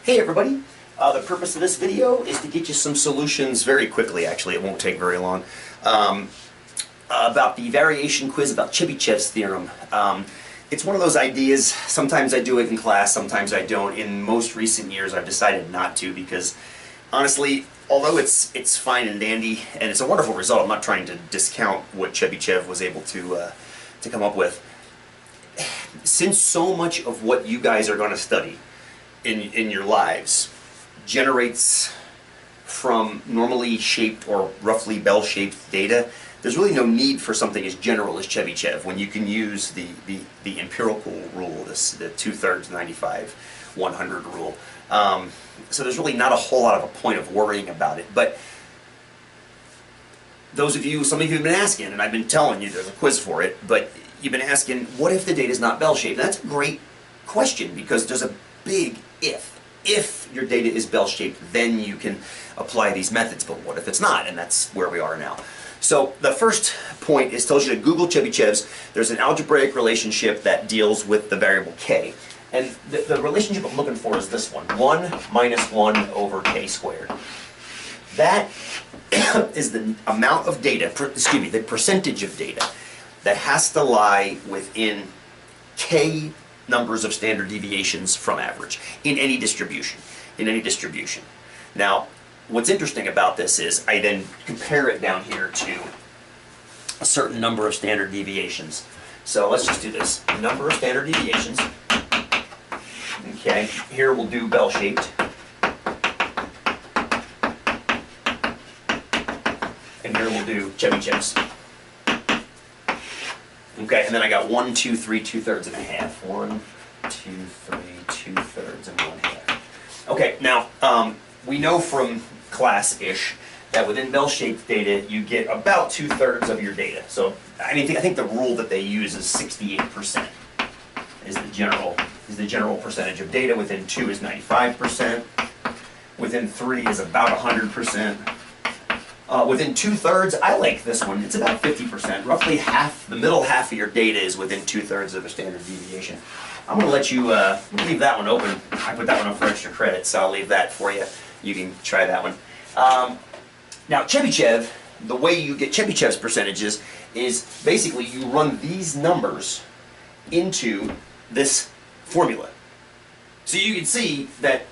Hey everybody, the purpose of this video is to get you some solutions very quickly, actually, it won't take very long, about the variation quiz about Chebyshev's theorem. It's one of those ideas, sometimes I do it in class, sometimes I don't. In most recent years I've decided not to because, honestly, although it's fine and dandy, and it's a wonderful result, I'm not trying to discount what Chebyshev was able to come up with. Since so much of what you guys are going to study in your lives generates from normally shaped or roughly bell-shaped data, there's really no need for something as general as Chebyshev when you can use the empirical rule, the 2/3, 95, 100 rule. So there's really not a whole lot of a point of worrying about it. But those of you, some of you have been asking, and I've been telling you there's a quiz for it, but you've been asking, what if the data is not bell-shaped? That's a great question because there's a big if. If your data is bell-shaped, then you can apply these methods, but what if it's not? And that's where we are now. So the first point is tells you to Google Chebyshev's. There's an algebraic relationship that deals with the variable k. And the relationship I'm looking for is this one, 1 minus 1 over k squared. That is the amount of data, the percentage of data that has to lie within k numbers of standard deviations from average in any distribution. Now, what's interesting about this is I then compare it down here to a certain number of standard deviations. So let's just do this. Number of standard deviations. Okay, here we'll do bell-shaped. And here we'll do Chebyshev's. Okay, and then I got 1, 2, 3, 2/3 and a half. 1, 2, 3, 2/3 and 1/2. Okay, now we know from class-ish that within bell-shaped data you get about 2/3 of your data. So I think the rule that they use is 68% is the general percentage of data. Within 2 is 95%. Within 3 is about 100%. Within 2/3, I like this one. It's about 50%. Roughly half, the middle half of your data is within 2/3 of a standard deviation. I'm going to let you leave that one open. I put that one up for extra credit, so I'll leave that for you. You can try that one. Now, Chebyshev, the way you get Chebyshev's percentages is basically you run these numbers into this formula. So you can see that,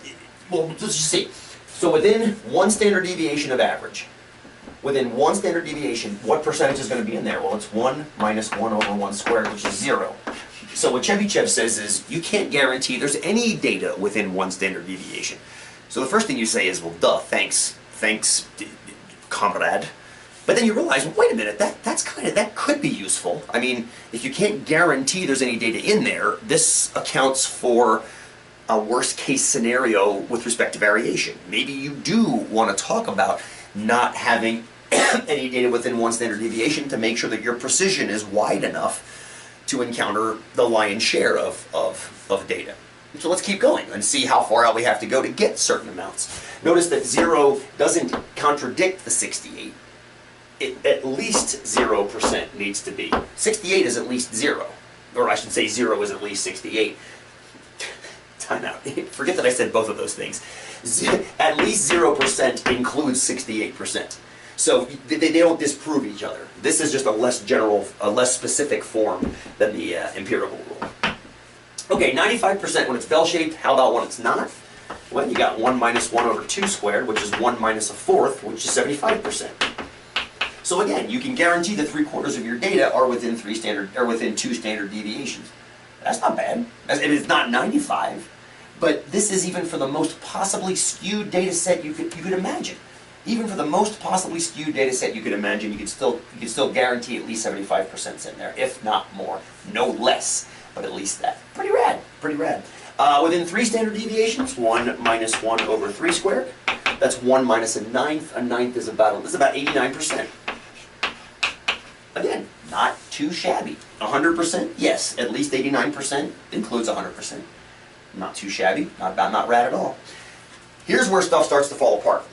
well, let's just see. So within one standard deviation of average, within one standard deviation, what percentage is going to be in there? Well, it's 1 minus 1 over 1 squared, which is 0. So what Chebyshev says is you can't guarantee there's any data within one standard deviation. So the first thing you say is, well, duh, thanks, comrade. But then you realize, well, wait a minute, that could be useful. I mean, if you can't guarantee there's any data in there, this accounts for a worst case scenario with respect to variation. Maybe you do want to talk about not having any data within one standard deviation to make sure that your precision is wide enough to encounter the lion's share of data. So let's keep going and see how far out we have to go to get certain amounts. Notice that 0 doesn't contradict the 68. At least 0% needs to be. 68 is at least 0. Or I should say 0 is at least 68. Time out. Forget that I said both of those things. At least 0% includes 68%. So they don't disprove each other. This is just a less general, a less specific form than the empirical rule. Okay, 95% when it's bell-shaped. How about when it's not? Well, you got 1 minus 1 over 2 squared, which is 1 minus a fourth, which is 75%. So again, you can guarantee that 3/4 of your data are within within 2 standard deviations. That's not bad. It's not 95, but this is even for the most possibly skewed data set you could imagine. Even for the most possibly skewed data set you could imagine, you could still guarantee at least 75% in there, if not more, no less, but at least that. Pretty rad, pretty rad. Within 3 standard deviations, 1 minus 1 over 3 squared. That's 1 minus a ninth. A ninth is about 89%. Again, not too shabby. 100%, yes, at least 89% includes 100%. Not too shabby, not rad at all. Here's where stuff starts to fall apart.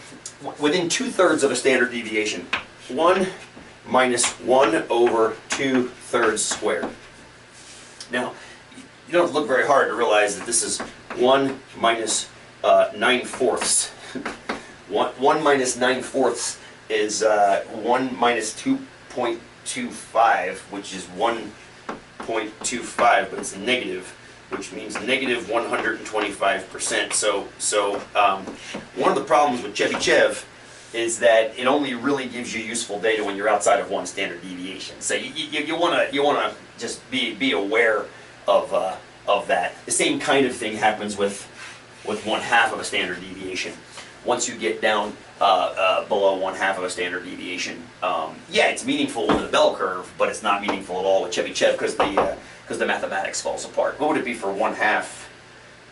Within 2/3 of a standard deviation, 1 minus 1 over 2/3 squared. Now, you don't have to look very hard to realize that this is 1 minus 9/4. 1 minus 9/4 is 1 minus 2.25, which is 1.25, but it's negative, which means negative 125%. So one of the problems with Chebyshev is that it only really gives you useful data when you're outside of one standard deviation. So you wanna just be aware of that. The same kind of thing happens with 1/2 of a standard deviation. Once you get down below 1/2 of a standard deviation, yeah, it's meaningful in the bell curve, but it's not meaningful at all with Chebyshev because the mathematics falls apart. What would it be for 1/2?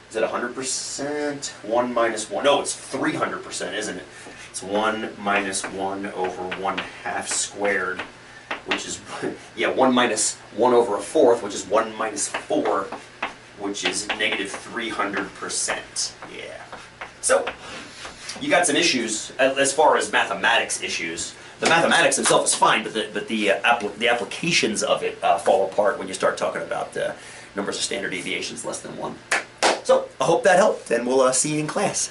Is it 100%? 1 minus 1. No, it's 300%, isn't it? It's 1 minus 1 over 1/2 squared, which is, yeah, 1 minus 1 over a fourth, which is 1 minus 4, which is negative 300%. Yeah. So, you got some issues as far as mathematics issues. The mathematics itself is fine, but the applications of it fall apart when you start talking about numbers of standard deviations less than 1. So, I hope that helped, and we'll see you in class.